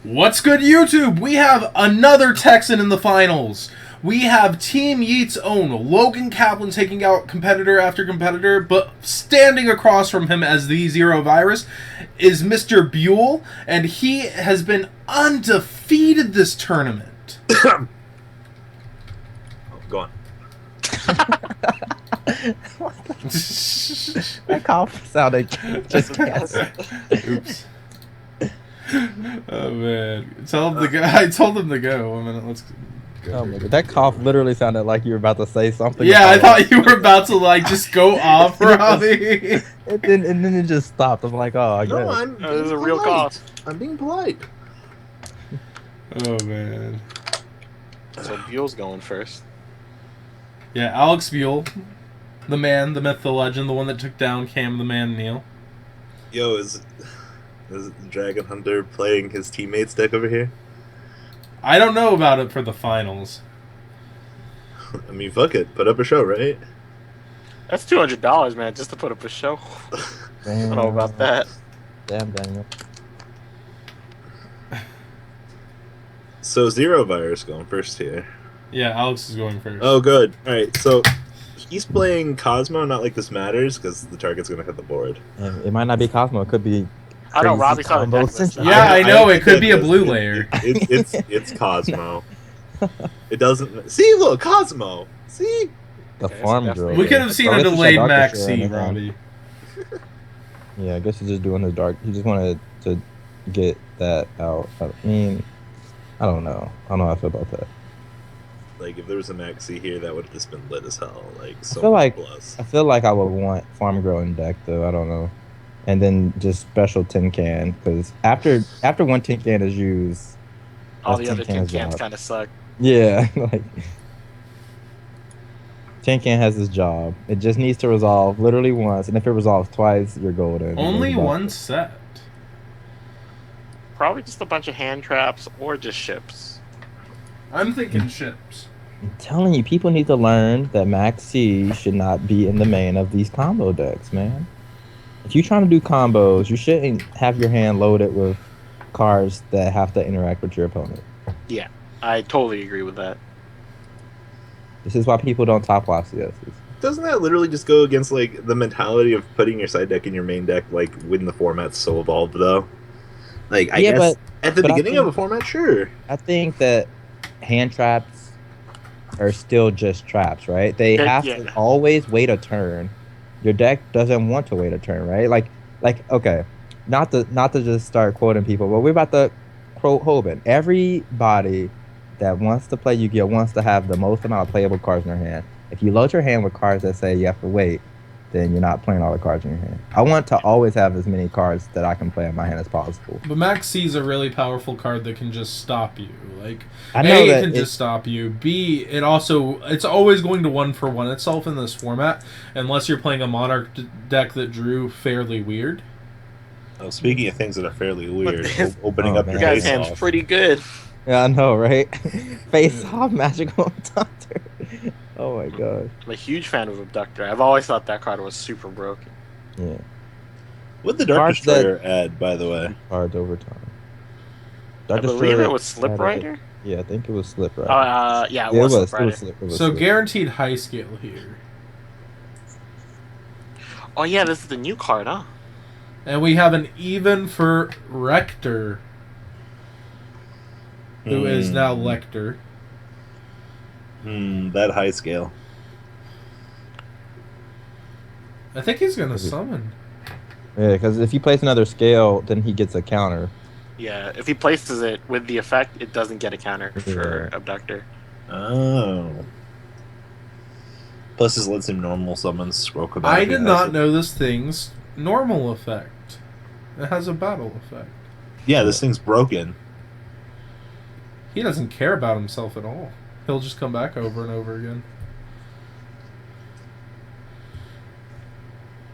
What's good, YouTube? We have another Texan in the finals. We have Team Yeet's own Logan Kaplan taking out competitor after competitor, but standing across from him as the Zero Virus is Mr. Buell, and he has been undefeated this tournament. Oh, go on. That cough sounded just cancer. Oops. Oh man! Tell him to go. I told him to go. 1 minute. Let's go. Oh my God. That cough literally sounded like you were about to say something. Yeah, I thought you were about to like just go off, Robbie. and then it just stopped. I'm like, oh, I guess. No, I'm This is a being real polite. cough. I'm being polite. Oh man. So Buell's going first. Yeah, Alex Buell, the man, the myth, the legend, the one that took down Cam, the man, Neil. Yo, is Dragon Hunter playing his teammates deck over here? I don't know about it for the finals. I mean, fuck it. Put up a show, right? That's $200, man, just to put up a show. I don't know about that. Damn, Daniel. So, Zero Virus going first here. Yeah, Alex is going first. Oh, good. Alright, so he's playing Kozmo, not like this matters, because the target's going to hit the board. And it might not be Kozmo. It could be. I know, crazy Robbie saw the combo deck list. central. Yeah, I know, it could be a blue layer. It's Kozmo. It doesn't... See, look, Kozmo! See? The Okay, farm so drill. We could have seen I a guess it's delayed dark max issue, C, right? Robbie. Yeah, I guess he's just doing his dark. He just wanted to get that out. I mean, I don't know. I don't know how I feel about that. Like, if there was a maxi here, that would have just been lit as hell. Like, so feel like- plus. I feel like I would want farm girl in deck though. I don't know. And then just special tin can, because after one tin can is used, All that's the other tin Can's cans job. kind of suck. Yeah, like tin can has his job. It just needs to resolve literally once, and if it resolves twice, you're golden. Only It's about- one set. Probably just a bunch of hand traps or just ships. I'm thinking ships. I'm telling you, people need to learn that Max C should not be in the main of these combo decks, man. If you're trying to do combos, you shouldn't have your hand loaded with cards that have to interact with your opponent. Yeah, I totally agree with that. This is why people don't top LCSs. Doesn't that literally just go against, like, the mentality of putting your side deck in your main deck, like, when the format's so evolved, though? Like, I Yeah, guess at the but I beginning of think- a format, sure. I think that hand traps are still just traps, right? They They're- have yeah. to always wait a turn. Your deck doesn't want to wait a turn, right? Like okay, not to just start quoting people, but we're about to quote Hoban. Everybody that wants to play Yu-Gi-Oh wants to have the most amount of playable cards in their hand. If you load your hand with cards that say you have to wait, then you're not playing all the cards in your hand. I want to always have as many cards that I can play in my hand as possible. But Max C is a really powerful card that can just stop you. Like, I know A, it that can just stop you. B, it's always going to 1-for-1 itself in this format, unless you're playing a Monarch deck that drew fairly weird. Oh, speaking of things that are fairly weird, his- opening Oh, up man. your You guys' face hand's off. pretty good. Yeah, I know, right? Face off, magical abductor. Oh my god. I'm a huge fan of Abductor. I've always thought that card was super broken. Yeah. What'd the Dark Cards that- Destroyer add, by the way? Cards over time. I believe it was Slip Rider. Yeah, I think it was Slip Rider. Yeah, it Yeah, was Slip Rider. It was So Slip. guaranteed high scale here. Oh yeah, this is the new card, huh? And we have an even for Rector, who is now Lecter. That high scale. I think he's going to summon. Yeah, because if you place another scale, then he gets a counter. Yeah, if he places it with the effect, it doesn't get a counter for Abductor. Oh. Plus, this lets him normal summon Scroll Command. I did not know this thing's normal effect. It has a battle effect. Yeah, this thing's broken. He doesn't care about himself at all. He'll just come back over and over again.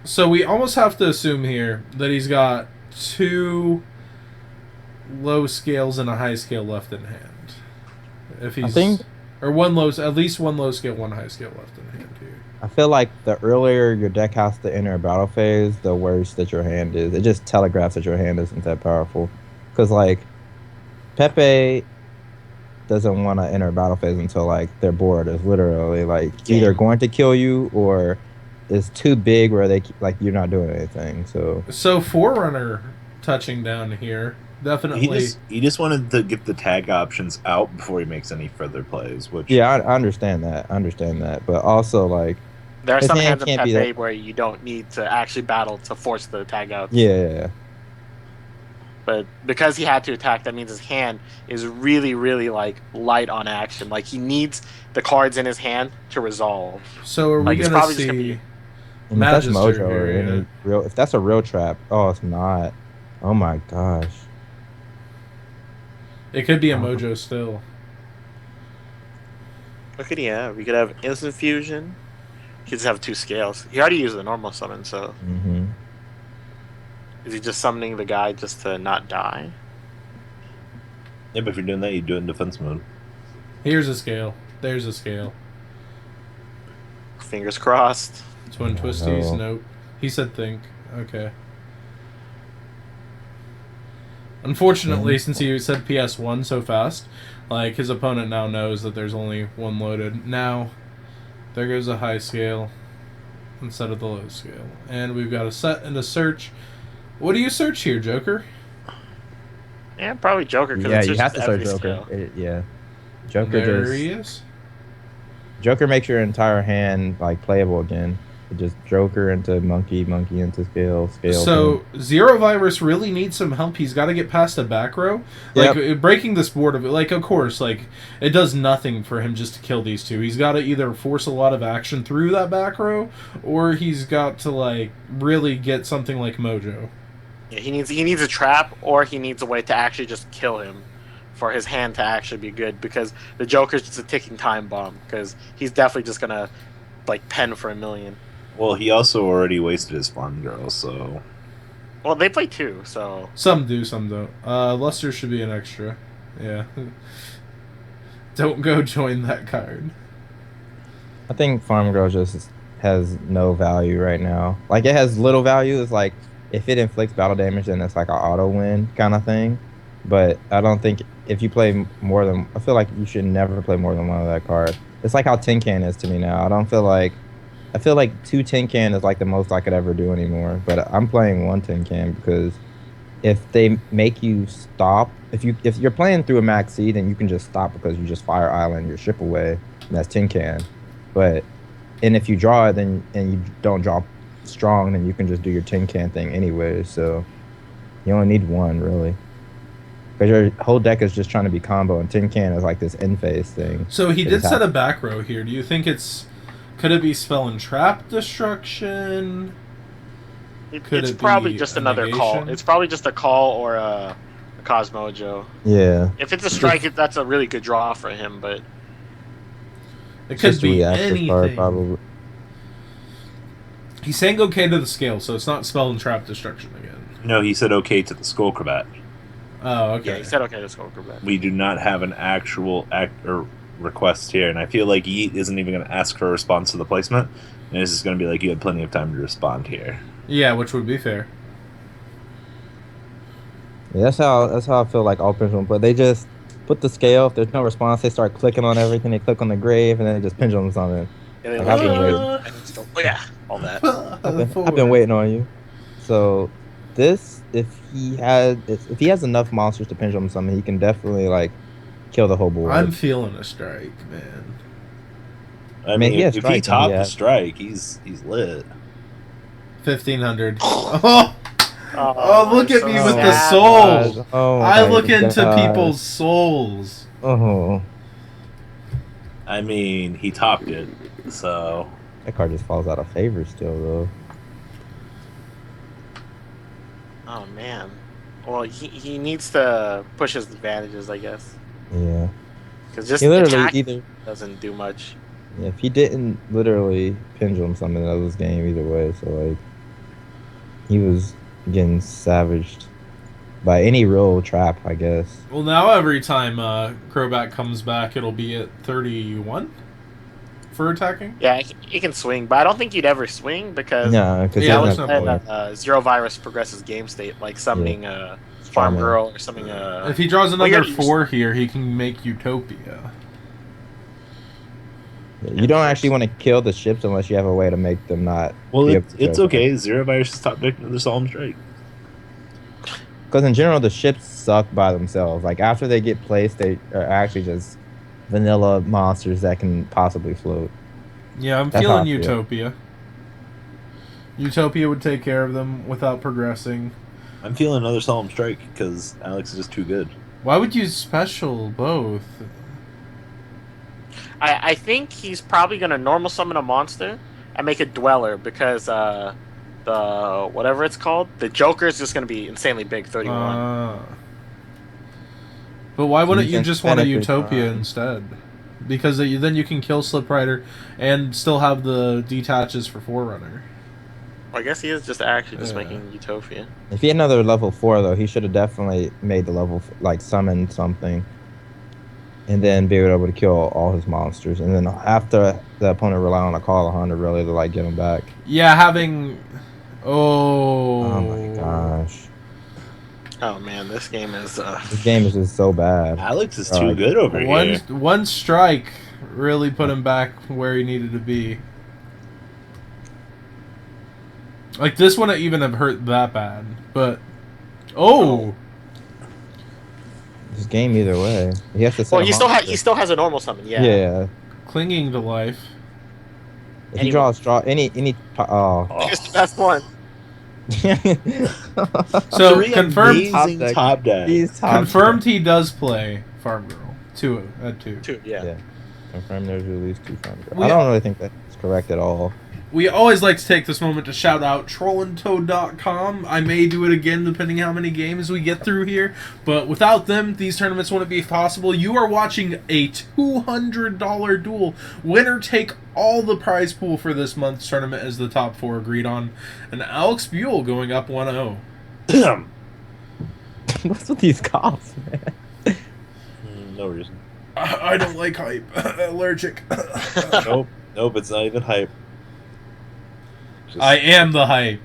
So we almost have to assume here that he's got 2 low scales and a high scale left in hand. If he's or at least 1 low scale, 1 high scale left in hand here. I feel like the earlier your deck has to enter a battle phase, the worse that your hand is. It just telegraphs that your hand isn't that powerful. Because, like, Pepe doesn't want to enter battle phase until like their board is literally like either going to kill you or is too big where they like you're not doing anything. So Forerunner touching down here definitely. He just wanted to get the tag options out before he makes any further plays. Which yeah, I understand that, but also like There are his some hand hands in can't be Pepe that. where you don't need to actually battle to force the tag outs. Yeah. But because he had to attack, that means his hand is really, really like light on action. Like he needs the cards in his hand to resolve. So are we Like, it's gonna probably just see? gonna And if that's Magister Mojo or here, any yeah. real, if that's a real trap, oh, it's not. Oh my gosh. It could be a Mojo still. What could he have? We could have instant fusion. He just have 2 scales. He already used the normal summon, so Mm-hmm. is he just summoning the guy just to not die? yeah, but if you're doing that, you do it in defense mode. Here's a scale. There's a scale. Fingers crossed. Twin Oh, twisties. no. Nope. He said think. Okay. Unfortunately, since he said PS1 so fast, like his opponent now knows that there's only one loaded. Now, there goes a high scale instead of the low scale, and we've got a set and a search. What do you search here, Joker? Yeah, probably Joker. Cause Yeah, it's you just have to search every Joker. scale. Yeah, Joker There just he is. Joker makes your entire hand like playable again. Just Joker into monkey, monkey into scale. So Zero Virus really needs some help. He's got to get past a back row. Like breaking this board of like, of course, like it does nothing for him just to kill these two. He's got to either force a lot of action through that back row, or he's got to like really get something like Mojo. Yeah, he needs a trap, or he needs a way to actually just kill him for his hand to actually be good. Because the Joker's just a ticking time bomb. Because he's definitely just gonna like pen for 1,000,000. Well, he also already wasted his fun girl, so Well, they play 2, so Some do, some don't. Luster should be an extra. Yeah. Don't go join that card. I think Farm Girl just has no value right now. Like it has little value. It's like if it inflicts battle damage, then it's like an auto win kind of thing. But I don't think if you play more than, I feel like you should never play more than one of that card. It's like how Tin Can is to me now. I feel like 2 Tin Can is like the most I could ever do anymore. But I'm playing 1 Tin Can because if they make you stop, if you're playing through a max C, then you can just stop because you just Fire Island your ship away, and that's Tin Can. And if you draw it, then and you don't draw strong, then you can just do your Tin Can thing anyway. So you only need 1 really, because your whole deck is just trying to be combo, and Tin Can is like this end phase thing. So he did set a back row here. Do you think could it be spell and trap destruction? it's probably just another call. It's probably just a call or a Kozmo Joe. Yeah. If it's a strike, that's a really good draw for him. But it could just be reactive anything. card, probably. He's saying okay to the scale, so it's not spell and trap destruction again. no, he said okay to the Skull Cravat. Oh, okay. yeah, he said okay to score back. We do not have an actual request here, and I feel like Yeet isn't even going to ask for a response to the placement, and this is going to be like, you had plenty of time to respond here. Yeah, which would be fair. Yeah, that's how I feel like all pendulum, but they just put the scale. If there's no response, they start clicking on everything. They click on the grave, and then they just pendulums on it. Yeah, Like, I've been waiting. Oh yeah, all that. I've been waiting on you. So this, if he has enough monsters to pendulum summon, he can definitely like kill the whole board. I'm feeling a strike, man. I mean, mean, he has if strike, he topped yeah. the strike, he's lit. 1,500. Oh, Oh, look at so me with sad. the soul. Oh I my look into gosh. people's souls. Oh, I mean, he topped it, so that card just falls out of favor still, though. Oh man. Well, he needs to push his advantages, I guess, Yeah. because just He literally attack either. doesn't do much. Yeah, if he didn't literally pendulum summon, that was game either way. So like, he was getting savaged by any real trap, I guess. Well, now every time Crowback comes back, it'll be at 31 for attacking. Yeah, he can swing, but I don't think he'd ever swing because No, because Yeah, he let's doesn't not have play. power. Zero Virus progresses game state, like summoning Farm Farming. Girl or something. If he draws well, you another gotta 4 here, he can make Utopia. You don't actually want to kill the ships unless you have a way to make them not. Well, be it's okay. Zero Virus is top deck of the Solemn Strike. Because in general, the ships suck by themselves. Like after they get placed, they are actually just vanilla monsters that can possibly float. Yeah, I'm That's how feeling I feel. Utopia. Utopia would take care of them without progressing. I'm feeling another Solemn Strike because Alex is just too good. Why would you special both? I think he's probably gonna normal summon a monster and make a dweller because the whatever it's called, the Joker is just gonna be insanely big, 31. But why wouldn't you can just want a benefit Utopia from- instead? Because then you can kill Slip Rider and still have the detaches for Forerunner. I guess he is just actually just Yeah. making Utopia. If he had another level 4 though, he should have definitely made the level like summon something, and then be able to kill all his monsters. And then after the opponent rely on a Call of Hunter really to like get him back. Yeah, having... Oh... Oh my gosh, Oh man, this game is. this game is just so bad. Alex is too good over here. One strike really put him back where he needed to be. Like, this wouldn't even have hurt that bad, but... Oh! This game either way, he has to. set Well, a he monster. still has a normal summon. Yeah. Yeah. Clinging to life. If he draws any oh. It's the best one. So, Three confirmed... amazing top deck. He's top Confirmed he does play Farm Girl. 2 at 2. Two. Yeah. Yeah. Confirmed there's at least 2 Farm Girls. We- I don't really think that's correct at all. We always like to take this moment to shout out trollandtoad.com. I may do it again depending how many games we get through here, but without them, these tournaments wouldn't be possible. You are watching a $200 duel. Winner take all the prize pool for this month's tournament as the top 4 agreed on. And Alex Buell going up 1-0. What's with these coughs, man? No reason. I don't like hype. Allergic. Nope, it's not even hype. Just I am the hype.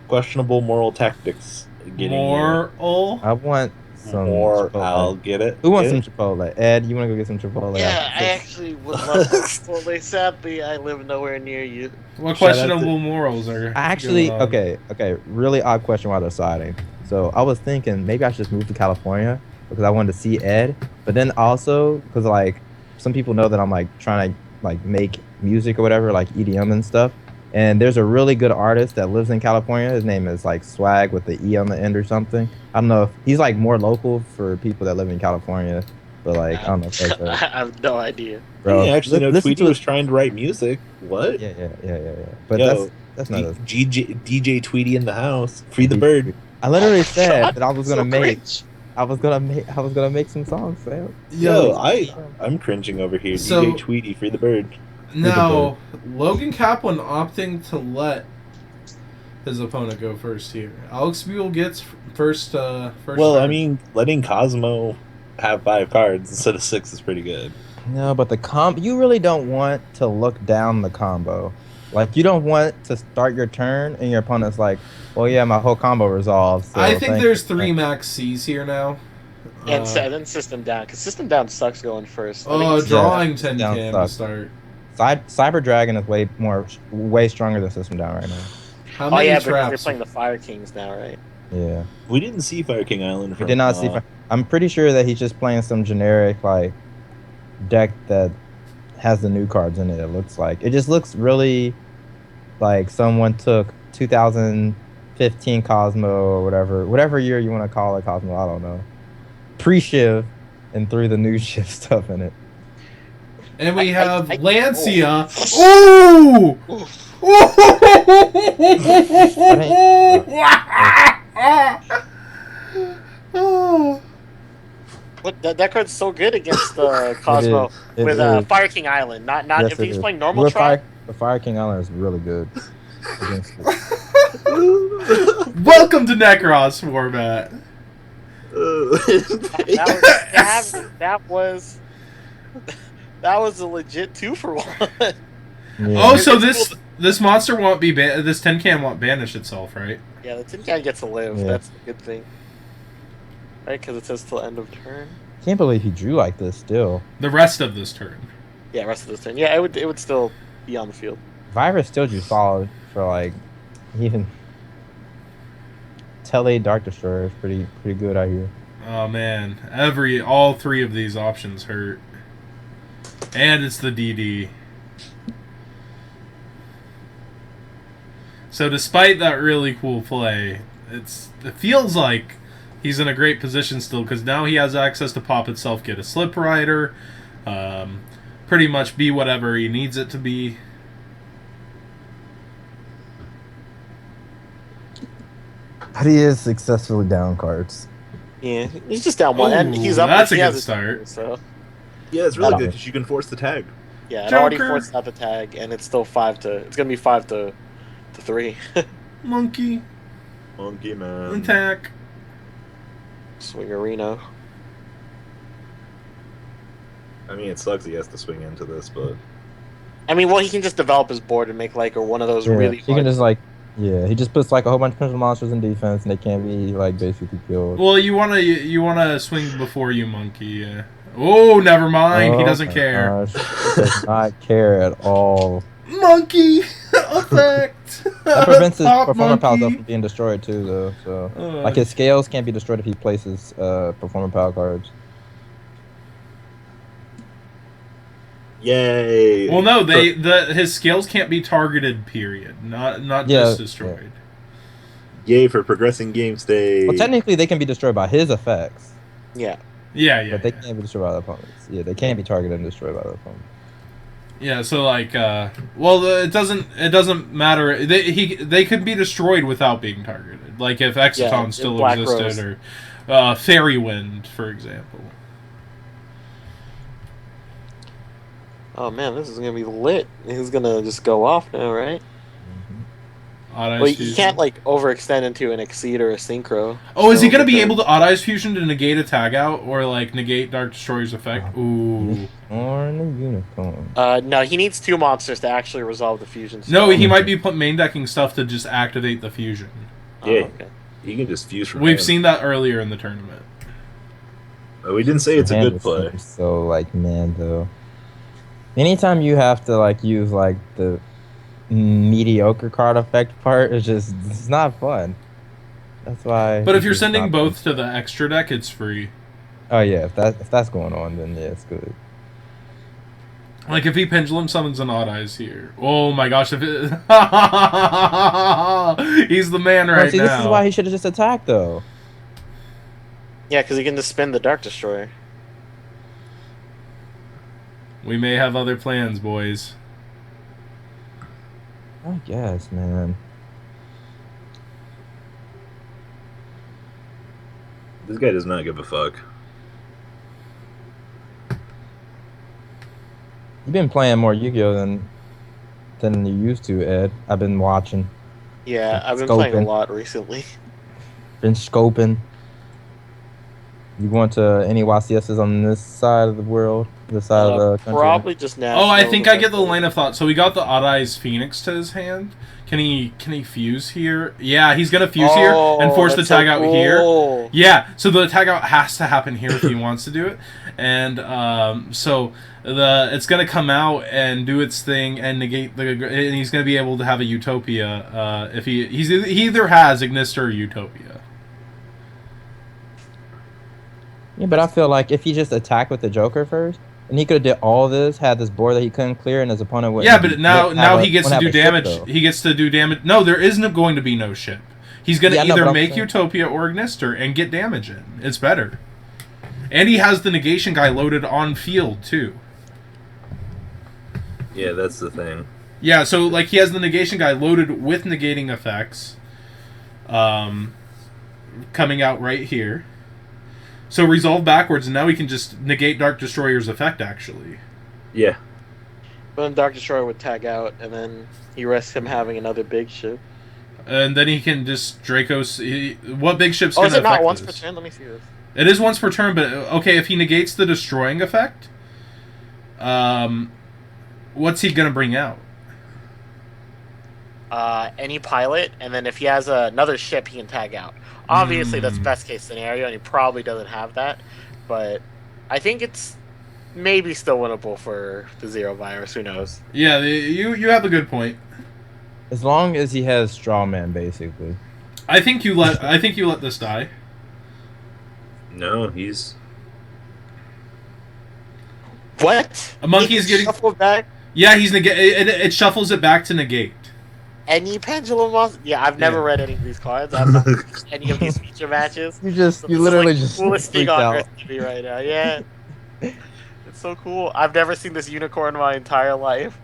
questionable moral tactics. Getting Moral? I want some more. Chipotle. I'll get it. Who wants Get some Chipotle? Ed, you want to go get some Chipotle? Yeah, I actually would love Chipotle. Sadly, I live nowhere near you. What Shout out to- questionable morals are I actually, going on? okay. Really odd question while deciding. So I was thinking maybe I should just move to California because I wanted to see Ed, but then also because like some people know that I'm like trying to like make music or whatever, like EDM and stuff. And there's a really good artist that lives in California. His name is like Swag with the E on the end or something. I don't know if he's like more local for people that live in California, but like I don't know if that's I have no idea. bro. I actually know listen Tweety to was trying to write music. What? Yeah. But Yo, that's not us. DJ Tweety in the house. Free the bird. I literally said that I was gonna So make cringe. I was gonna make some songs, Sam. Yo, I'm cringing over here. So- DJ Tweety, free the bird. Now, Logan Kaplan opting to let his opponent go first here. Alex Buell gets first. Well, turn. I mean, letting Kozmo have 5 cards instead of 6 is pretty good. No, but you really don't want to look down the combo. Like you don't want to start your turn and your opponent's like, well, yeah, my whole combo resolved. So I think thank there's you." 3 max C's here now. And then System Down, because System Down sucks going first. I think Oh, it's- drawing 10 down cam to sucks. start. Cyber Dragon is way stronger than System Down right now. How Oh many yeah, because they're traps? playing the Fire Kings now, right? Yeah, We didn't see Fire King Island. we From, did not see. I'm pretty sure that he's just playing some generic like deck that has the new cards in it. It looks like it just looks really like someone took 2015 Kozmo or whatever year you want to call it Kozmo. I don't know. Pre-Shiv and threw the new Shiv stuff in it. And we have I- Lancia. oh. Ooh! Oh. What that card's so good against Kozmo It with is. Fire King Island. Not Yes, if it he's is. playing normal With trap. the Fire King Island is really good against it. Welcome to Necros format. That was a legit 2-for-1. Yeah. Oh, so this monster won't be this tin can won't banish itself, right? Yeah, the tin can gets to live. Yeah. That's a good thing. right? Because it says till end of turn. Can't believe he drew like this still. The rest of this turn. Yeah, rest of this turn. Yeah, it would still be on the field. Virus still drew solid for like even Tele Dark Destroyer is pretty good out here. Oh man, all three of these options hurt, and it's the DD. So despite that really cool play, it feels like he's in a great position still because now he has access to pop itself, get a Slip Rider, pretty much be whatever he needs it to be. But he is successfully down cards. Yeah, he's just down one, and he's up. That's a he good has start. So Yeah, it's really good because you can force the tag. yeah, it Joker. already forced out the tag, and it's still 5 to. It's gonna be 5 to 3. Monkey, Monkey man. attack. Swingerino. I mean, it sucks he has to swing into this, but I mean, well, he can just develop his board and make like one of those Yeah, really. he can just like he just puts like a whole bunch of Pendulum monsters in defense and they can't be like basically killed. Well, you wanna swing before you monkey. Yeah. Oh, never mind. He doesn't my care. Gosh, he does not care at all. Monkey effect. That prevents his Pop performer pals monkey. from being destroyed too, though. So like Uh, his scales can't be destroyed if he places performer pal cards. yay! Well, no, his scales can't be targeted. Period. Not Yeah, just destroyed. Yay for progressing game state. Well, technically they can be destroyed by his effects, Yeah. Yeah. but they can't be destroyed by the opponents. Yeah, they can't be targeted and destroyed by the opponent. Yeah, so like, it doesn't matter. They could be destroyed without being targeted. Like if Exciton still Black existed, or Fairy Wind, for example. Oh man, this is gonna be lit. He's gonna just go off now, right? Odd Eyes Well, you Fusion. can't like overextend into an Exceed or a Synchro. Oh, is he gonna be because- able to Odd Eyes Fusion to negate a tag out or like negate Dark Destroyer's effect? Ooh. Unicorn and unicorn. No, he needs 2 monsters to actually resolve the fusion. No, spell. he might be main decking stuff to just activate the fusion. Oh, Yeah. okay. You can just fuse from We've hand. seen that earlier in the tournament. We didn't say it's a Hand good play. seems So like man though, anytime you have to like use like the mediocre card effect part, it's not fun. That's why. But if you're it's sending not both fun. to the extra deck, it's free. Oh yeah, if that's going on, then yeah, it's good. Like if he Pendulum summons an Odd Eyes here. Oh my gosh! If it... he's the man right See, now. this is why he should have just attacked though. Yeah, because he can just spin the Dark Destroyer. We may have other plans, boys. I guess, man. This guy does not give a fuck. You've been playing more Yu-Gi-Oh than you used to, Ed. I've been watching, Yeah, I've been playing a Scoping. lot recently. been scoping. You going to any YCSs on this side of the world, this side of the country? Probably just now. Oh, I think I get the line of thought. So we got the Odd Eyes Phoenix to his hand. Can he fuse here? Yeah, he's gonna fuse here and force the tag out here. Yeah, so the tag out has to happen here if he wants to do it, and so it's gonna come out and do its thing and negate and he's gonna be able to have a Utopia if he either has Ignister or Utopia. Yeah, but I feel like if he just attacked with the Joker first, and he could have did all this, had this board that he couldn't clear, and his opponent would. Yeah, but now he gets to do damage. He gets to do damage. No, there isn't going to be no ship. He's gonna either make Utopia or Ignister and get damage in. It's better. And he has the negation guy loaded on field too. Yeah, that's the thing. Yeah, so like he has the negation guy loaded with negating effects, coming out right here. So resolve backwards, and now we can just negate Dark Destroyer's effect. Actually, Yeah. But then Dark Destroyer would tag out, and then he risks him having another big ship. and then he can just Draco's. What big ship's Oh, gonna is it not affect once per this? turn? Let me see this. It is once per turn, but okay, if he negates the destroying effect, what's he gonna bring out? any pilot, and then if he has another ship, he can tag out. Obviously, that's best case scenario, and he probably doesn't have that. But I think it's maybe still winnable for the Zero Virus. Who knows? Yeah, you have a good point. As long as he has Strawman, basically. I think you let this die. No, he's... What? A monkey's getting shuffled back. Yeah, he's negate. It shuffles it back to negate. Any pendulum monster? Yeah, I've never read any of these cards. I've not seen any of these feature matches. You So literally this is, like, just the coolest thing freaked on out. earth to me right now. Yeah, it's so cool. I've never seen this unicorn in my entire life.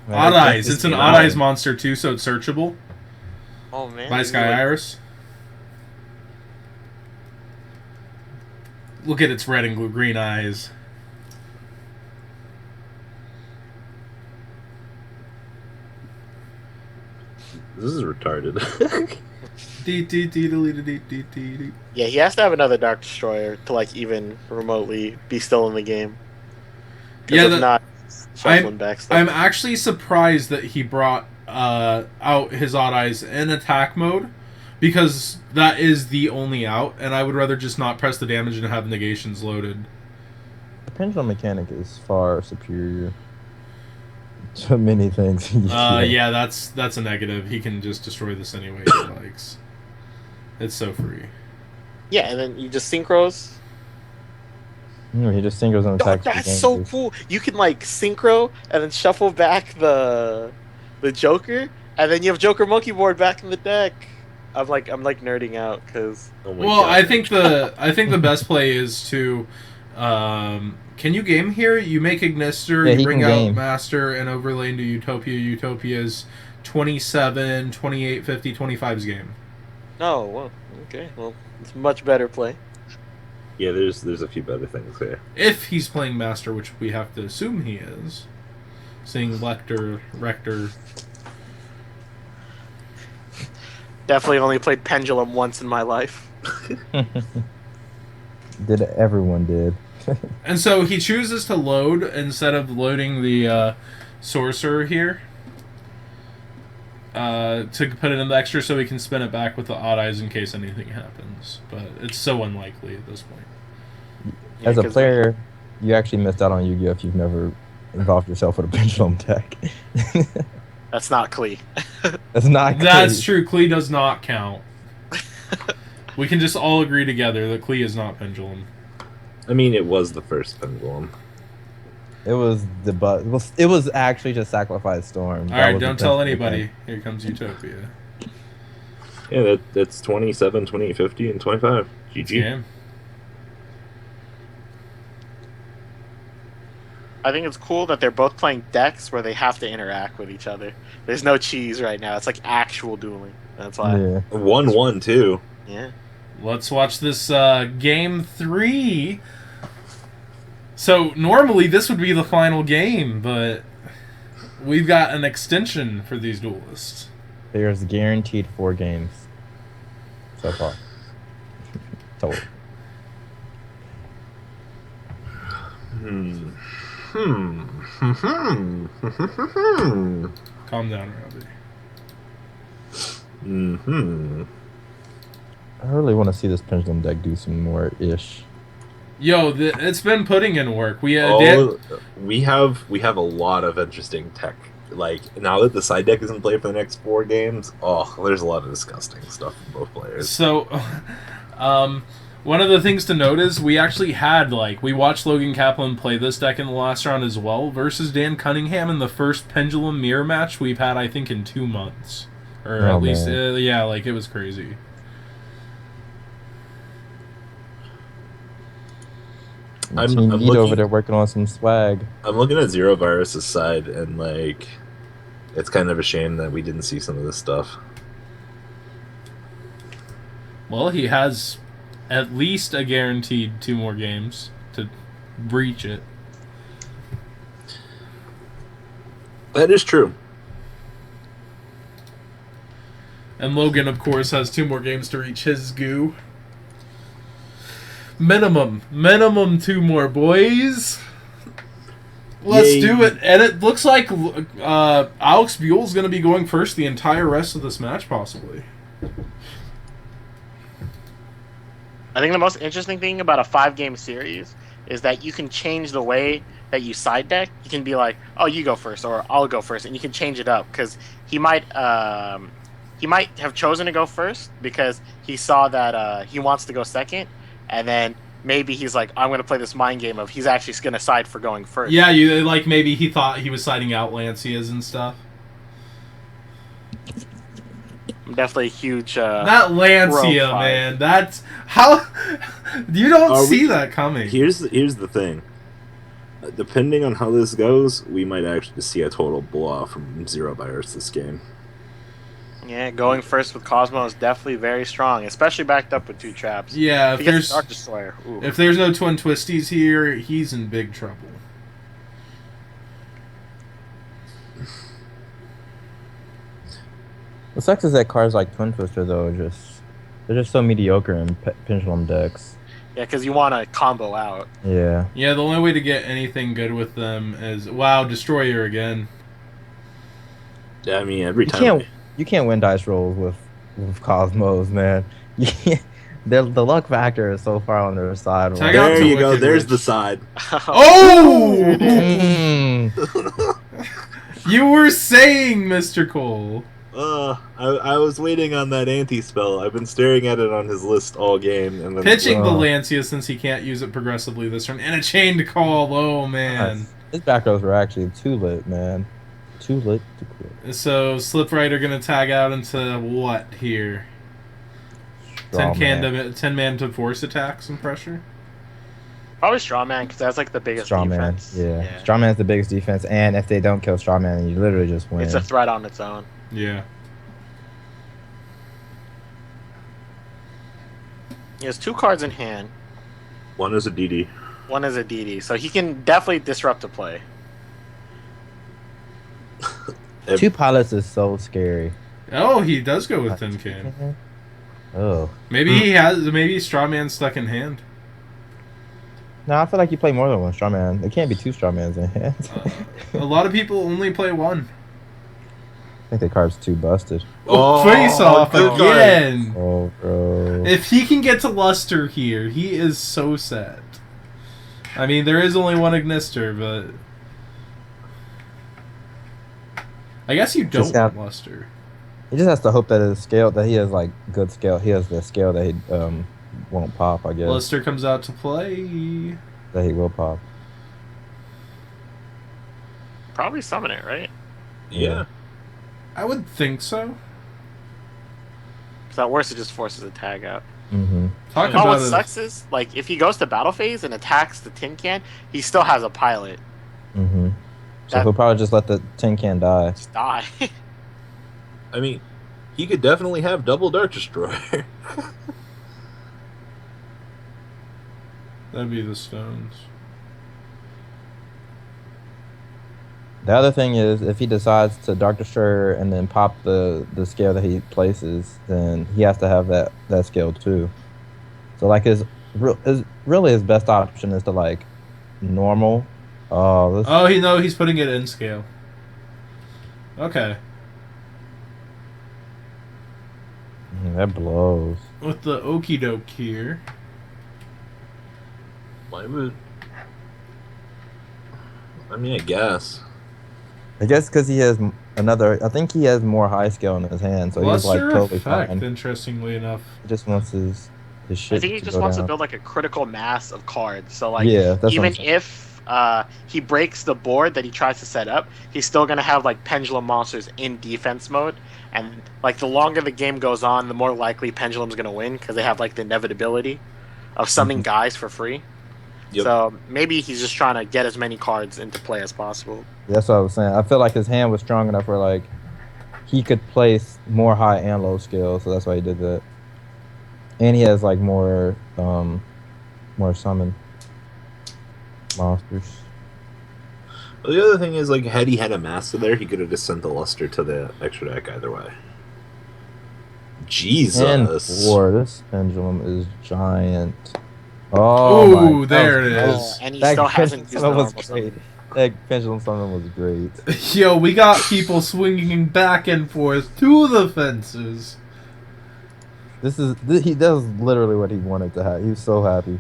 Man, Odd I Eyes. just- It's an Odd Eyes monster too, so it's searchable Oh man. by these are, Sky like, Iris. Look at its red and green eyes. This is retarded. Yeah, he has to have another Dark Destroyer to like even remotely be still in the game. 'Cause Yeah, if not, shuffling back stuff. I'm actually surprised that he brought out his Odd Eyes in attack mode, because that is the only out, and I would rather just not press the damage and have negations loaded. The pendulum mechanic is far superior to many things. Yeah, that's a negative. He can just destroy this anyway if he likes. It's so free. Yeah, and then you just synchros. He just singles and Oh, attacks. the that's game, so dude. cool. You can like synchro and then shuffle back the Joker, and then you have Joker Monkey Board back in the deck. I'm like nerding out because Oh my Well, God. I think the best play is to can you game here? You make Ignister, Yeah, you he bring can out game. Master, and overlay into Utopia. Utopia's 27, 28, 50, 25's game. oh well, okay, well it's a much better play. Yeah, there's a few better things there. If he's playing Master, which we have to assume he is. Seeing Rector. Definitely only played Pendulum once in my life. Everyone did. And so he chooses to load instead of loading the Sorcerer here. To put it in the extra so he can spin it back with the Odd Eyes in case anything happens. But it's so unlikely at this point. Yeah, As a 'cause player, you actually missed out on Yu-Gi-Oh! If you've never involved yourself with a pendulum deck. that's not Klee. That's not. That's true. true. Klee does not count. We can just all agree together that Klee is not Pendulum. I mean, it was the first pendulum. It was the It was actually just Sacrifice Storm. All right, don't tell anybody. Here comes Utopia. Yeah, that's 27, 28, 50, and 25. GG. Game. I think it's cool that they're both playing decks where they have to interact with each other. There's no cheese right now. It's like actual dueling. That's why. Yeah. 1-1 too. Yeah. Let's watch this game 3. So normally this would be the final game, but we've got an extension for these duelists. There's guaranteed 4 games so far. Total. Calm down, Robbie. I really want to see this pendulum deck do some more ish. Yo, it's been putting in work. We We have a lot of interesting tech. Like, now that the side deck isn't played for the next 4 games, there's a lot of disgusting stuff from both players. So, one of the things to note is we actually had, we watched Logan Kaplan play this deck in the last round as well versus Dan Cunningham in the first Pendulum Mirror match we've had, I think, in 2 months. Or at least, it was crazy. I'm Team Eat looking- over there working on some swag. I'm looking at Zero Virus's side, and, it's kind of a shame that we didn't see some of this stuff. Well, he has at least a guaranteed 2 more games to breach it. That is true. And Logan, of course, has 2 more games to reach his goo. Minimum 2 more, boys. Let's Yay. do it. And it looks like Alex Buell is going to be going first the entire rest of this match, possibly. I think the most interesting thing about a 5-game series is that you can change the way that you side deck. You can be like, oh, you go first, or I'll go first, and you can change it up, because he might have chosen to go first because he saw that he wants to go second, and then maybe he's like, I'm going to play this mind game of he's actually going to side for going first. Yeah, you like maybe he thought he was siding out Lancias and stuff. I'm definitely a huge Not Lancia, Pro man. That's how you don't see that coming. Here's the thing. Depending on how this goes, we might actually see a total blowout from Zero Virus this game. Yeah, going first with Kozmo is definitely very strong, especially backed up with 2 traps. Yeah, if there's Dark Destroyer. Ooh. If there's no twin twisties here, he's in big trouble. What sucks is that cards like Twin Twister though they're just so mediocre in Pendulum decks. Yeah, because you want to combo out. Yeah. Yeah, the only way to get anything good with them is Destroyer again. Yeah, I mean every time. You can't win dice rolls with Cosmos, man. The luck factor is so far on their side. Tag out There to you go. Wicked There's Witch. the side. Oh! Mm. You were saying, Mr. Cole. I was waiting on that anti-spell. I've been staring at it on his list all game. And then, Pitching the Lancia since he can't use it progressively this turn. And a chained call. Oh, man. Nice. His back rows were actually too lit, man. Too lit to quit. So, Slip Rider going to tag out into what here? 10 man to force attacks and pressure? Probably Strawman, because that's like the biggest defense. Yeah. Strawman's the biggest defense, and if they don't kill Strawman, you literally just win. It's a threat on its own. Yeah. He has 2 cards in hand. One is a DD. One is a DD, so he can definitely disrupt the play. 2 pilots is so scary. Oh, he does go with Tin Can. Oh. Maybe Strawman's stuck in hand. No, I feel like you play more than one Strawman. There can't be 2 Strawmans in hand. A lot of people only play one. I think the card's too busted. Oh, face off good again. Oh, bro. If he can get to Luster here, he is so set. I mean, there is only one Ignister, but I guess you don't want Luster. He just has to hope that his scale, that he has like good scale. He has the scale that he won't pop, I guess. Luster comes out to play. That he will pop. Probably summon it, right? Yeah. I would think so. Because at worst, it just forces a tag out. Mm-hmm. Talk Oh, what about sucks is, like, if he goes to battle phase and attacks the tin can, he still has a pilot. Mm-hmm. So he'll probably just let the tin can die. Just die. I mean, he could definitely have double Dark Destroyer. That'd be the stones. The other thing is, if he decides to Dark Destroyer and then pop the scale that he places, then he has to have that scale too. So like his best option is to like normal. He's putting it in scale. Okay. That blows. With the okie doke here. Why would? I mean, I guess. I guess because he has another. I think he has more high scale in his hand, so he's like Luster totally effect, fine. interestingly enough. He just wants his shit. I think he just wants to build like a critical mass of cards. So like, Yeah, that's even what I'm if he breaks the board that he tries to set up, he's still gonna have like pendulum monsters in defense mode. And like the longer the game goes on, the more likely Pendulum's gonna win because they have like the inevitability of summoning guys for free. Yep. So maybe he's just trying to get as many cards into play as possible. That's what I was saying. I feel like his hand was strong enough where like he could place more high and low skill, so that's why he did that. And he has like more summon monsters. Well, the other thing is, like, had he had a master there, he could have just sent the Luster to the extra deck either way. Jesus. And this pendulum is giant. Oh, Ooh, there it is. And he still hasn't used the normal great. summon. That Pendulum Summon was great. Yo, we got people swinging back and forth to the fences. He does literally what he wanted to have. He was so happy.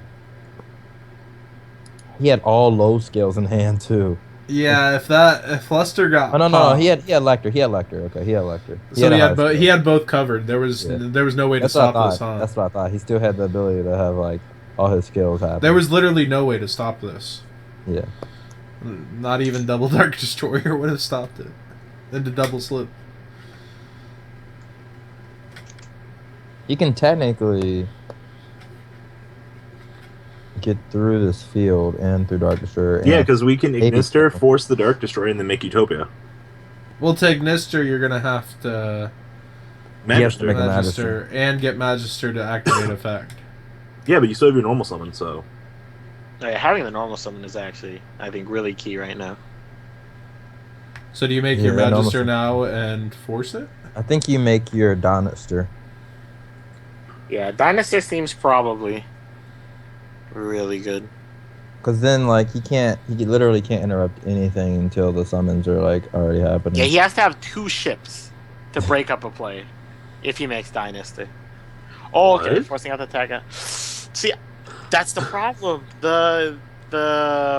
He had all low scales in hand too. Yeah, if Lester got Oh no, popped, he had Lecter. Okay, he had Lecter. So he had both covered. There was no way to stop this, huh? That's what I thought. He still had the ability to have like all his skills happen. There was literally no way to stop this. Yeah. Not even double Dark Destroyer would have stopped it. Into double slip. You can technically get through this field and through Dark Destroyer. Yeah, because we can Ignister, force the Dark Destroyer, and then make Utopia. Well, to Ignister, you're going to have to... Magister. And get Magister to activate effect. Yeah, but you still have your normal summon, so... Yeah, having the normal summon is actually, I think, really key right now. So do you make your Magister now and force it? I think you make your Donister. Yeah, Dynasty seems probably really good. Because then, like, he literally can't interrupt anything until the summons are, like, already happening. Yeah, he has to have 2 ships to break up a play if he makes Dynasty. Oh, okay, forcing out the attack. See, that's the problem. The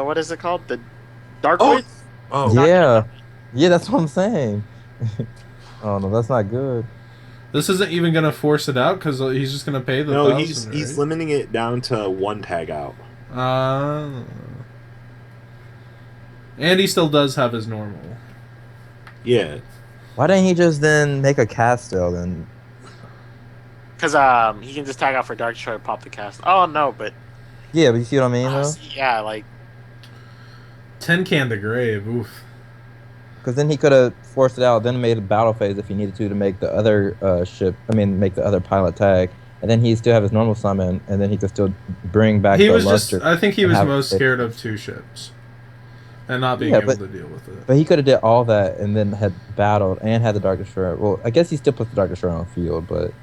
what is it called? The Dark Voids? Oh, yeah. Yeah, that's what I'm saying. Oh, no, that's not good. This isn't even going to force it out because he's just going to pay the 1,000, he's limiting it down to 1 tag out. And he still does have his normal. Yeah. Why didn't he just then make a Castel then? Because he can just tag out for Dark Destroyer, pop the cast. Oh, no, but... Yeah, but you see what I mean, though? Yeah, like... Tin Can to Grave, oof. Because then he could have forced it out, then made a battle phase if he needed to make the other make the other pilot tag, and then he'd still have his normal summon, and then he could still bring back the Luster. I think he was most scared of 2 ships. And not being able to deal with it. But he could have did all that and then had battled and had the Dark Destroyer. Well, I guess he still puts the Dark Destroyer on the field, but...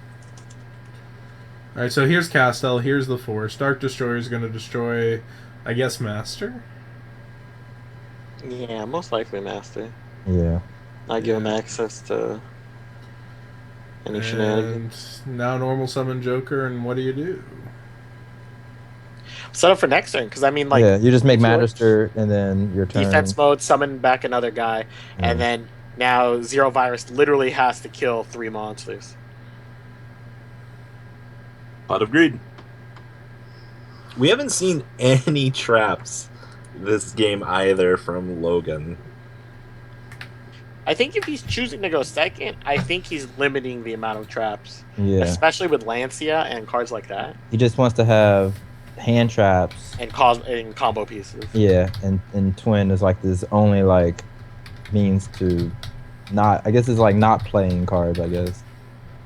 Alright, so here's Castel, here's the Force. Dark Destroyer is going to destroy, I guess, Master? Yeah, most likely Master. Yeah. Not give him access to any shenanigans. Now normal summon Joker, and what do you do? Set up for next turn, because I mean, like... Yeah, you just make Magister, and then your turn... Defense mode, summon back another guy, and then now Zero Virus literally has to kill 3 monsters. Pot of Greed. We haven't seen any traps this game either from Logan. I think if he's choosing to go second, I think he's limiting the amount of traps. Yeah. Especially with Lancia and cards like that. He just wants to have hand traps. And combo pieces. Yeah, and Twin is like this only like means to not... I guess it's like not playing cards, I guess.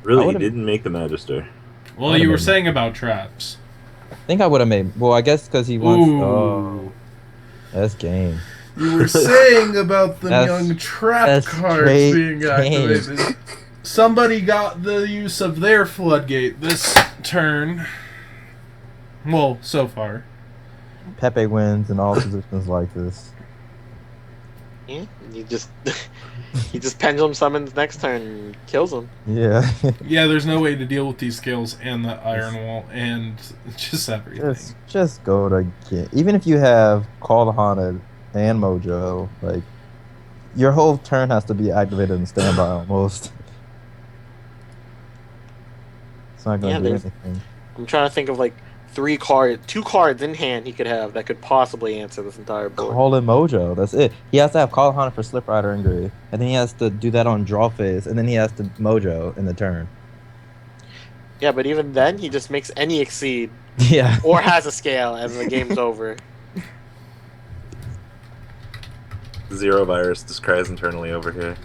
Really, he didn't make the Magister. Well, you were saying about traps. I think I would have made... Well, I guess because he wants... Ooh. Oh, that's game. You were saying about the young trap cards being activated. Somebody got the use of their floodgate this turn. Well, so far. Pepe wins in all positions like this. Yeah, he just pendulum summons next turn and kills him. Yeah. Yeah, there's no way to deal with these scales and the Iron Wall and just everything. Just go to get... Even if you have Call the Haunted and Mojo, like, your whole turn has to be activated and standby almost. It's not going to do anything. I'm trying to think of like 2 cards in hand he could have that could possibly answer this entire board. Call in Mojo, that's it. He has to have Call the Haunted for Slip Rider and Grave, and then he has to do that on draw phase, and then he has to Mojo in the turn. Yeah, but even then, he just makes any exceed. Yeah. Or has a scale as the game's over. Zero Virus just cries internally over here.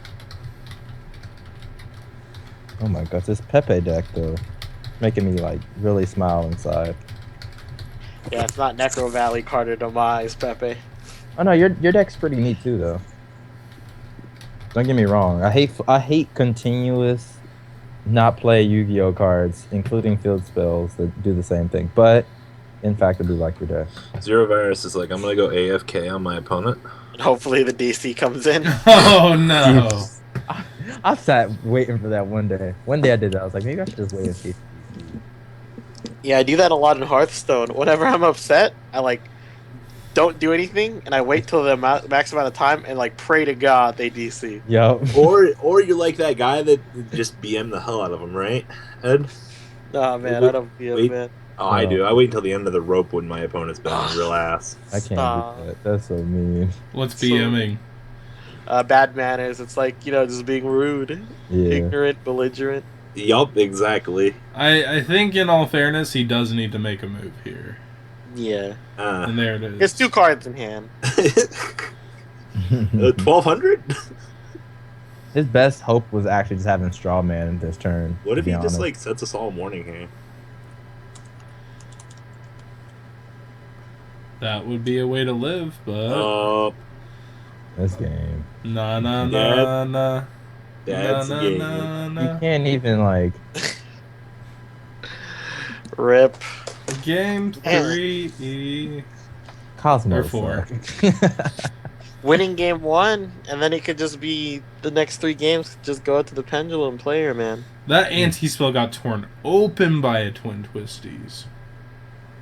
Oh my gosh, this Pepe deck though, making me like really smile inside. Yeah, it's not Necro Valley Carter Demise, Pepe. Oh no, your deck's pretty neat too though. Don't get me wrong. I hate continuous not play Yu-Gi-Oh cards, including field spells that do the same thing. But in fact, to be like your deck. Zero Virus is like, I'm gonna go AFK on my opponent. And hopefully the DC comes in. Oh no! I sat waiting for that one day. One day I did that. I was like, maybe I should just wait and see. Yeah, I do that a lot in Hearthstone. Whenever I'm upset, I like don't do anything, and I wait till the max amount of time, and like pray to God they DC. Yup. Or you're like that guy that just BM the hell out of him, right, Ed? Nah, man, I don't feel wait. man. Oh, I do. I wait until the end of the rope when my opponent's been on real ass. I can't do that. That's so mean. What's BMing? Bad manners. It's like, just being rude, ignorant, belligerent. Yup, exactly. I think, in all fairness, he does need to make a move here. Yeah. And there it is. It's 2 cards in hand. 1200? His best hope was actually just having Straw Man in this turn. What if he honest. just like sets us all morning here? That would be a way to live, but This game. nah. That's nah, game. You can't even like. Rip. Game 3. Kozmo. Or 4. Winning game 1, and then it could just be the next 3 games. Just go out to the Pendulum player, man. That anti-spell got torn open by a Twin Twisties.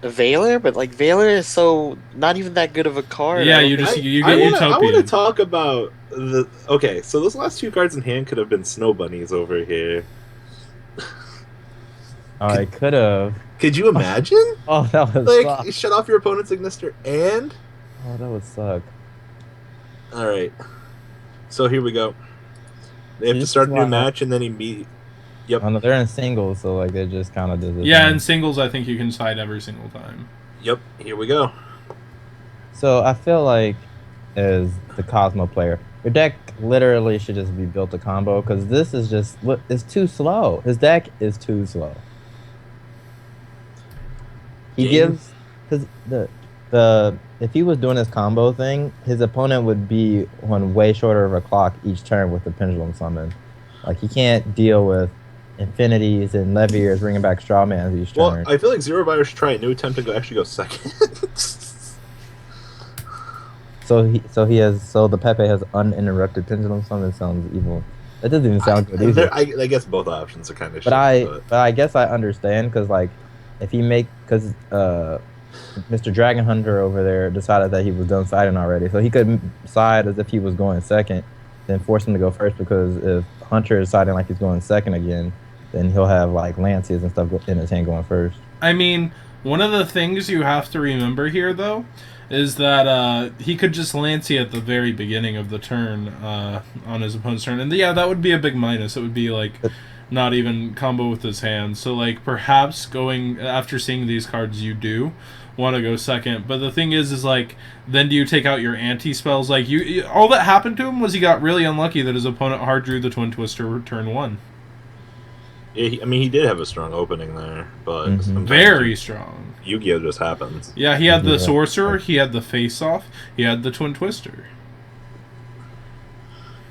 Veiler, but like Veiler is so not even that good of a card. Yeah, you get Utopian. I want to talk about the. Okay, so those last 2 cards in hand could have been snow bunnies over here. I could have. Could you imagine? Oh, that was Like, suck. you shut off your opponent's Ignister and. Oh, that would suck. All right, so here we go. They have to start a new match and then immediately. Yep. Oh, no, they're in singles, so like they just kind of do this. Yeah, in singles, I think you can side every single time. Yep. Here we go. So I feel like, as the Kozmo player, your deck literally should just be built to combo because this is just it's too slow. His deck is too slow. He gives because the if he was doing this combo thing, his opponent would be on way shorter of a clock each turn with the Pendulum summon. Like he can't deal with Infinities and Leviers bringing back Strawmans each turn. Well, I feel like Zero Virus should try a new attempt to actually go second. So the Pepe has uninterrupted Pendulum summon. Sounds evil. That doesn't even sound good either. I guess both options are kind of. But I guess I understand because like if he Mr. Dragon Hunter over there decided that he was done siding already, so he could side as if he was going second, then force him to go first because if Hunter is siding like he's going second again, then he'll have like Lancias and stuff in his hand going first. I mean, one of the things you have to remember here, though, is that he could just Lancia at the very beginning of the turn on his opponent's turn. And yeah, that would be a big minus. It would be like not even combo with his hand. So like perhaps going after seeing these cards, you do want to go second. But the thing is like then do you take out your anti-spells? Like you all that happened to him was he got really unlucky that his opponent hard drew the Twin Twister turn 1. Yeah, I mean, he did have a strong opening there, but very strong. Yu-Gi-Oh just happens. Yeah, he had the Sorcerer, he had the Face-Off, he had the Twin Twister.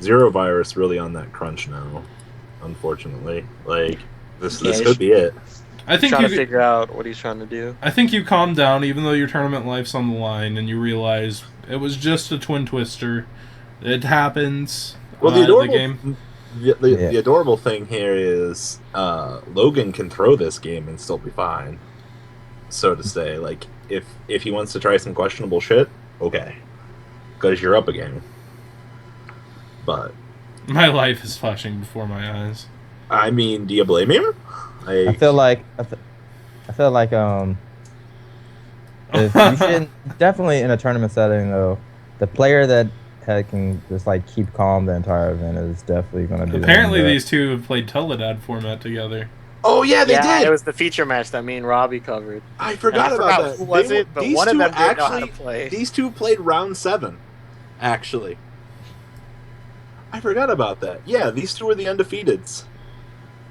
Zero Virus really on that crunch now, unfortunately. Like this could be it. I think trying to figure out what he's trying to do. I think you calm down, even though your tournament life's on the line, and you realize it was just a Twin Twister. It happens. Well, the adorable game. The adorable thing here is Logan can throw this game and still be fine, so to say. Like if he wants to try some questionable shit, okay, because you're up again. But my life is flashing before my eyes. I mean, do you blame him? I feel like if you should definitely in a tournament setting though, the player that can just like keep calm the entire event is definitely going to be. Apparently, these two have played tele-dad format together. Oh yeah, they did. It was the feature match that me and Robbie covered. I forgot about that. Who was it? But one of them didn't know how to play. These two played round 7, actually. I forgot about that. Yeah, these two were the undefeateds.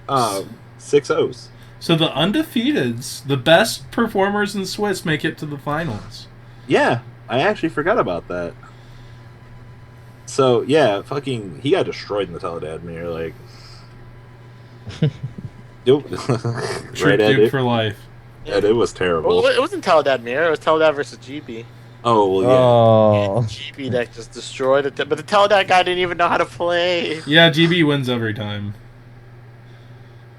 6-0s. So the undefeateds, the best performers in Swiss, make it to the finals. Yeah, I actually forgot about that. So yeah, he got destroyed in the tele-dad mirror, like. Nope. Trick Duke for life. And it was terrible. Well, it wasn't tele-dad mirror. It was tele-dad versus GB. Oh, well, yeah. Oh, GB deck just destroyed it. But the tele-dad guy didn't even know how to play. Yeah, GB wins every time.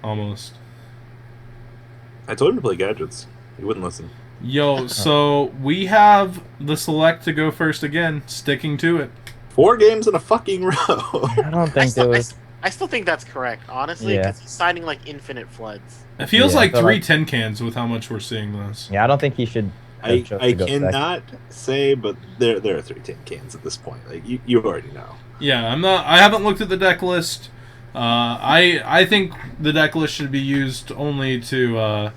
Almost. I told him to play gadgets. He wouldn't listen. Yo, so we have the select to go first again, sticking to it. 4 games in a fucking row. I don't think there was. I still think that's correct, honestly, Yeah. because he's signing like infinite floods. It feels Yeah, I like feel 3 like- tin cans with how much we're seeing this. Yeah, I don't think he should. I have chose to go second. cannot say, but there are 3 tin cans at this point. Like you already know. Yeah, I haven't looked at the deck list. I think the deck list should be used only to,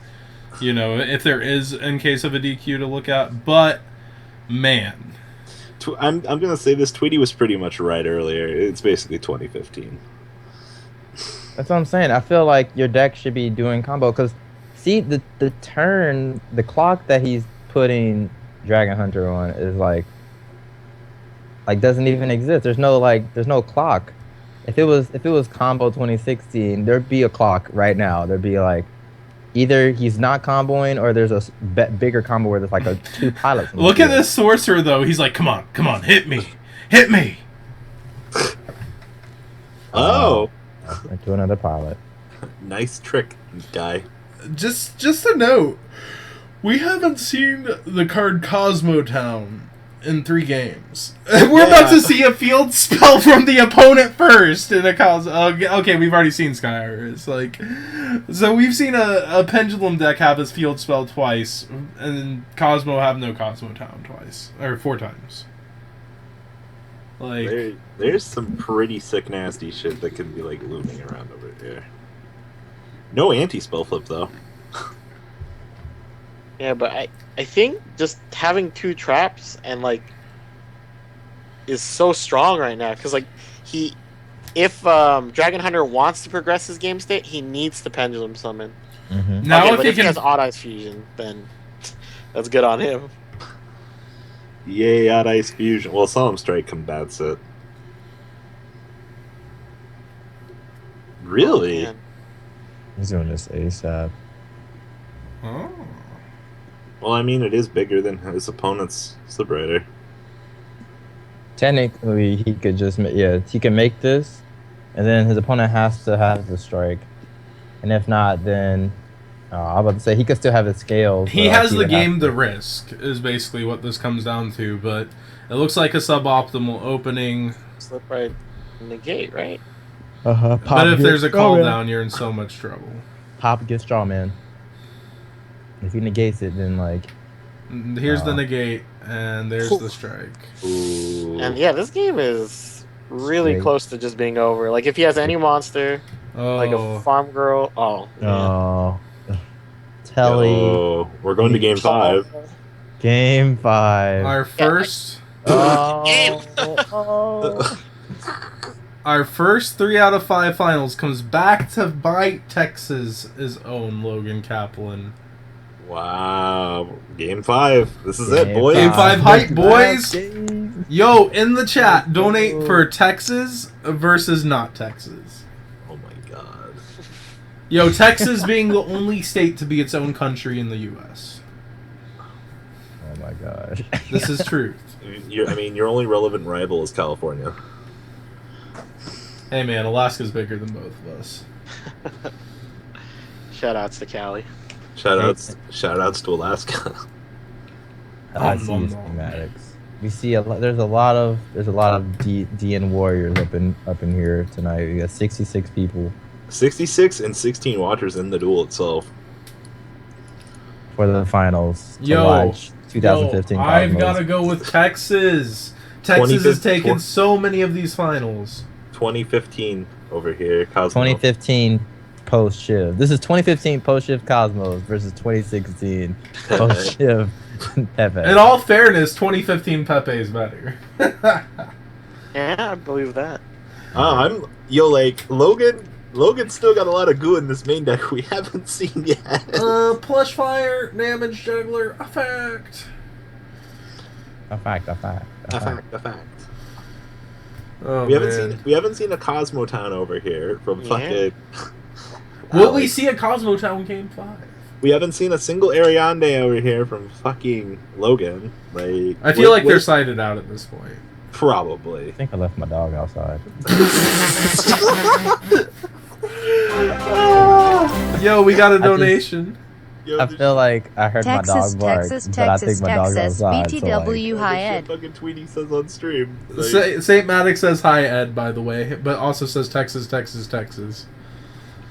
if there is in case of a DQ to look at. But man, I'm gonna say this. Tweety was pretty much right earlier. It's basically 2015. That's what I'm saying. I feel like your deck should be doing combo because, see, the clock that he's putting Dragon Hunter on is like doesn't even exist. There's no clock. If it was combo 2016, there'd be a clock right now. There'd be like either he's not comboing or there's a bigger combo where there's like 2 pilots. in the look at field. this sorcerer though. He's like, come on, hit me. Oh, To another pilot. nice trick, guy. Just a note. We haven't seen the card Kozmo Town in 3 games. We're about to see a field spell from the opponent first in a Kozmo. Okay, we've already seen Sky Iris. So we've seen a Pendulum deck have his field spell twice, and then Kozmo have no Kozmo Town twice or 4 times. There's some pretty sick, nasty shit that can be like looming around over here. No anti-spell flip though. Yeah, but I think just having 2 traps and is so strong right now because if Dragon Hunter wants to progress his game state, he needs to Pendulum Summon. Mm-hmm. Now Okay, if but he if he can has Odd Eyes Fusion, then that's good on him. Yay, Odd Ice Fusion. Well, Solemn Strike combats it. Really? Oh, man. He's doing this ASAP. Oh. Well, I mean, it is bigger than his opponent's Liberator. Technically, he could just he can make this, and then his opponent has to have the strike, and if not, then I was about to say he could still have his scales. He but, has the would have game to risk, is basically what this comes down to, but it looks like a suboptimal opening. Slip right in the gate, right? But if there's a call down, you're in so much trouble. Pop gets straw man. If he negates it, then Here's the negate, and there's the strike. Ooh. And yeah, this game is really Straight. close to just being over. Like if he has any monster, Oh, like a farm girl, man. Oh, Telly. Oh, we're going to game 5. Game 5. our first, Oh. our first 3 out of 5 finals comes back to bite Texas' own Logan Kaplan. Wow. Game 5. This is it, boys. Game 5 hype, boys. Game. Yo, in the chat, donate for Texas versus not Texas. Oh my god. Yo, Texas being the only state to be its own country in the U.S. Oh my gosh. This is truth. Your only relevant rival is California. Hey man, Alaska's bigger than both of us. Shoutouts to Cali. Shoutouts to Alaska. I see his schematics. We see there's a lot of DN warriors up in here tonight. We got 66 people 66 and 16 watchers in the duel itself. for the finals to Yo, watch 2015 I've Cosmos. got to go with Texas. Texas has taken so many of these finals. 2015 over here. Kozmo. 2015 post shift. This is 2015 post shift Cosmos versus 2016 post shift Pepe. In all fairness, 2015 Pepe is better. Yeah, I believe that. Logan's still got a lot of goo in this main deck we haven't seen yet. Plush Fire, Damage Juggler, Effect. A fact. A fact. Oh, We man. haven't seen a Cosmo Town over here from Yeah. fucking. Will we see a Kozmo Town Game 5? We haven't seen a single Ariande over here from fucking Logan. Like, I feel like they're sided out at this point. Probably. I think I left my dog outside. Yo, we got a donation. Yo, I feel like I heard my dog bark, but I think my dog's outside. BTW Hi Ed. Fucking Tweety says on stream. St. Maddox says hi, Ed, by the way, but also says Texas, Texas, Texas.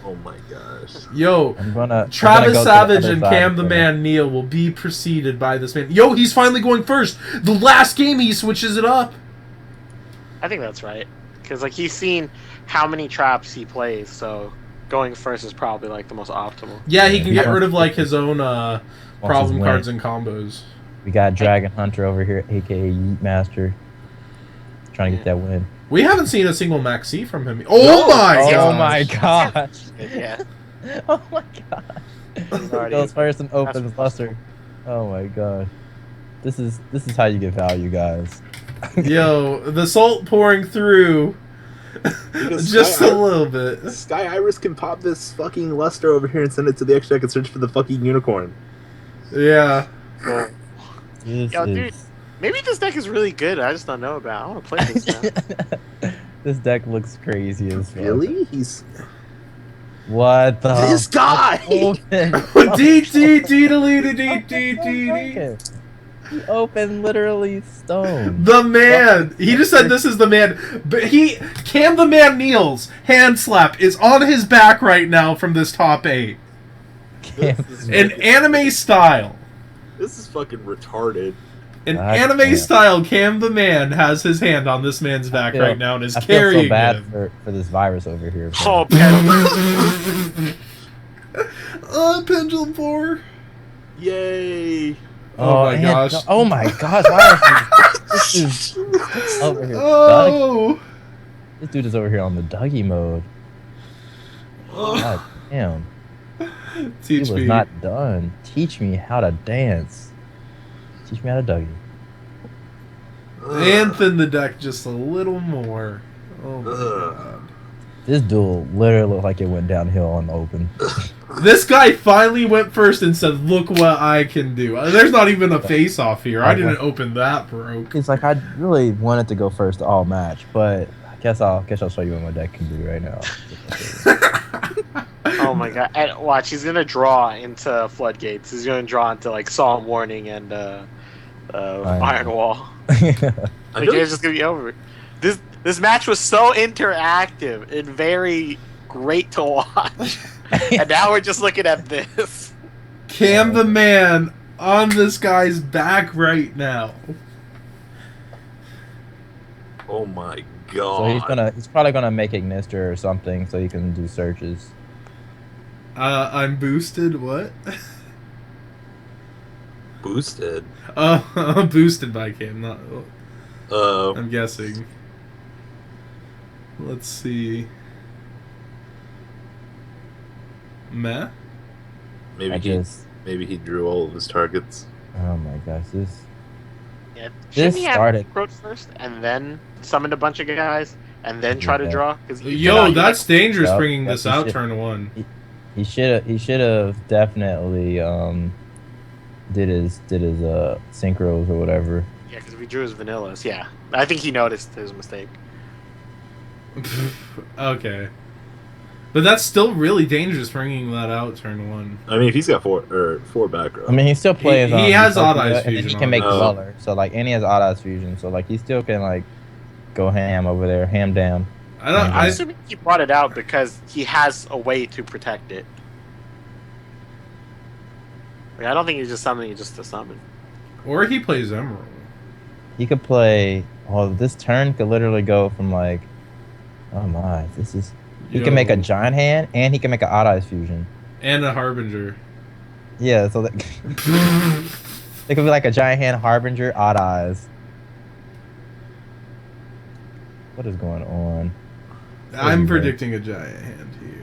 Oh my gosh. Yo, I'm gonna Travis go Savage to and the other Cam side the for Man Neal will be preceded by this man. Yo, he's finally going first. The last game he switches it up. I think that's right. Because, like, he's seen how many traps he plays, so going first is probably, like, the most optimal. Yeah, he can get rid of, like, his own problem win. cards and combos. We got Dragon Hunter over here, aka Yeet Master, trying to get that win. We haven't seen a single maxi from him. Oh my Oh gosh. my gosh! Yeah. Oh my god! Goes first and opens Luster. Oh my god! This is how you get value, guys. Yo, the salt pouring through. Just a little bit. Sky Iris can pop this fucking luster over here and send it to the extra deck and search for the fucking unicorn. Yeah. Yo, dude, maybe this deck is really good. I just don't know about. I want to play this now. This deck looks crazy as fuck. Really? He's What the? this guy. He opened literally stone. The man. He just said this is the man. But Cam the Man Neal's hand slap is on his back right now from this top 8. In anime style. This is fucking retarded. In anime style, Cam the Man has his hand on this man's back right now and is carrying I feel so bad him. for this virus over here. Oh, Pendulums. Pendulum 4. Yay. Oh my gosh. Oh my gosh. Why this is over here? Oh. This dude is over here on the Dougie mode. God damn. Teach He was me. not done. Teach me how to dance. Teach me how to Dougie. And thin the deck just a little more. Oh my god. This duel literally looked like it went downhill on the open. This guy finally went first and said, "Look what I can do." There's not even a face-off here. I didn't open that, broke. It's like I really wanted to go first all match, but I guess I'll show you what my deck can do right now. Oh my god. And watch, he's going to draw into Floodgates. He's going to draw into, like, Solemn Warning and Iron Wall. The game's just going to be over. This match was so interactive and very great to watch. And now we're just looking at this. Cam the Man on this guy's back right now. Oh my god. So he's probably gonna make Ignister or something so he can do searches. I'm boosted. What? Boosted. I'm boosted by Cam. Not. Oh. I'm guessing. Let's see. Meh? Maybe he drew all of his targets. Oh my gosh, Yeah. This Shouldn't he have started- wrote first and then summoned a bunch of guys and then try to draw? Yo, that's dangerous Yep, bringing that's this out shit. turn 1. he should have definitely did his synchros or whatever. Yeah, because if he drew his vanillas, yeah. I think he noticed his mistake. Okay. But that's still really dangerous bringing that out turn 1. I mean, if he's got four background. I mean, he still plays. He has Utopia, Odd Eyes and then he Fusion can make on. Dweller. So like, and he has Odd Eyes Fusion. So like, he still can like go ham over there, ham down. I'm assuming he brought it out because he has a way to protect it. Like, I don't think he's just summoning it just to summon. Or he plays Emerald. He could play. Oh, this turn could literally go from like. Oh my, this is. He can make a giant hand, and he can make an Odd Eyes Fusion. And a Harbinger. Yeah, so that it could be like a giant hand, Harbinger, Odd Eyes. What is going on? I'm predicting a giant hand here.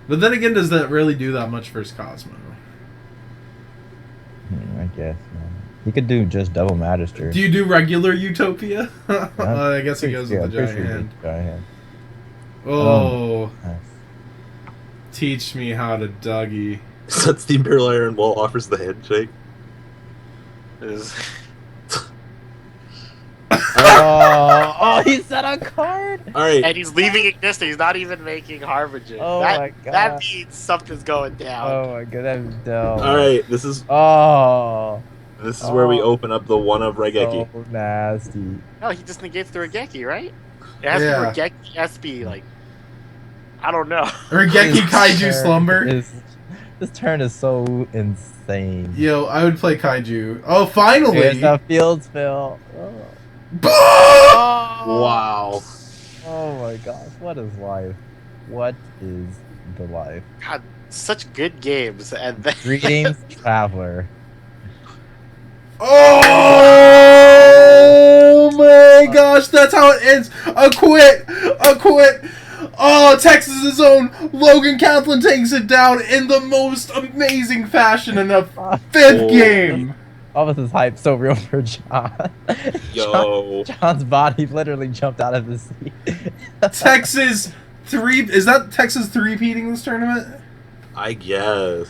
But then again, does that really do that much versus Kozmo? I guess. He could do just double Magister. Do you do regular Utopia? I guess he goes with the I'm pretty giant sure he hand. does giant hand. Oh. Nice. Teach me how to Dougie. Sets the Imperial Iron Wall, offers the handshake. Oh, he set a card. All right. And he's leaving it distant. He's not even making Harbinger. Oh that, my god. That means something's going down. Oh my god, that's dumb. All right. This is Oh. where we open up the one of Regeki. So nasty. No, he just negates the Regeki, right? It has Yeah. to be Regeki. It has to be like, I don't know. Regeki Kaiju turn Slumber. This turn is so insane. Yo, I would play Kaiju. Oh, finally! Here's a field spill. Oh. Wow. Oh my gosh, what is life? What is the life? God, such good games, and then Greetings, traveler. Oh my gosh, that's how it ends. A quit. Oh, Texas's own Logan Kaplan takes it down in the most amazing fashion in the fifth game. All of this hype so real for John. Yo. John's body literally jumped out of the seat. Texas is that Texas three-peating this tournament? I guess.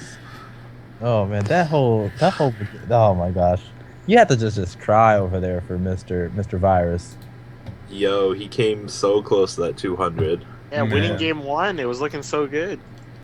Oh man, that whole oh my gosh. You have to just cry over there for Mr. Virus. Yo, he came so close to that 200. yeah, winning Man. game one, it was looking so good.